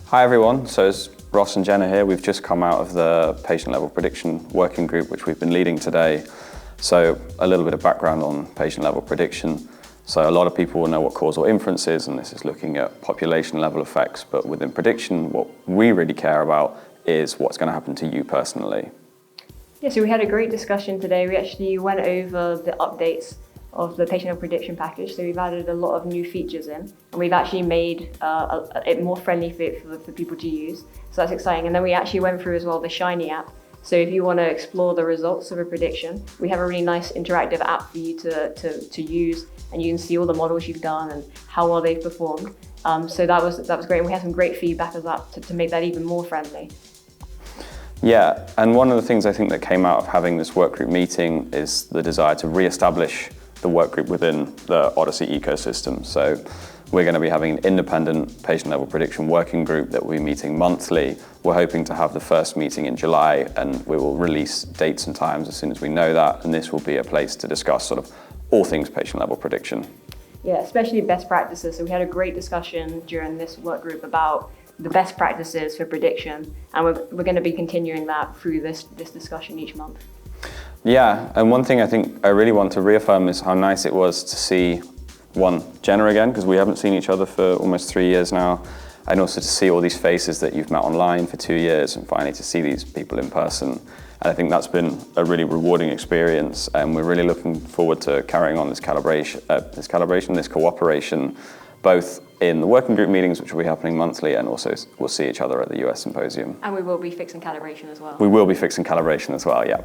Hi everyone, so it's Ross and Jenna here. We've just come out of the patient level prediction working group which we've been leading today. So a little bit of background on patient level prediction. So a lot of people will know what causal inference is, and this is looking at population level effects, but within prediction what we really care about is what's going to happen to you personally. Yeah, so we had a great discussion today. We actually went over the updates of the patient level prediction package. So we've added a lot of new features in, and we've actually made it more friendly for people to use. So that's exciting. And then we actually went through as well the Shiny app. So if you want to explore the results of a prediction, we have a really nice interactive app for you to use, and you can see all the models you've done and how well they've performed. So that was great. And we had some great feedback as that to make that even more friendly. Yeah, and one of the things I think that came out of having this workgroup meeting is the desire to re-establish the workgroup within the OHDSI ecosystem. So we're going to be having an independent patient level prediction working group that will be meeting monthly. We're hoping to have the first meeting in July, and we will release dates and times as soon as we know that, and this will be a place to discuss sort of all things patient level prediction. Yeah, especially best practices. So we had a great discussion during this work group about the best practices for prediction, and we're going to be continuing that through this discussion each month. Yeah, and one thing I think I really want to reaffirm is how nice it was to see Jenna again, because we haven't seen each other for almost 3 years now, and also to see all these faces that you've met online for 2 years and finally to see these people in person. And I think that's been a really rewarding experience, and we're really looking forward to carrying on this cooperation, both in the working group meetings, which will be happening monthly, and also we'll see each other at the US Symposium. And we will be fixing calibration as well. We will be fixing calibration as well, yeah.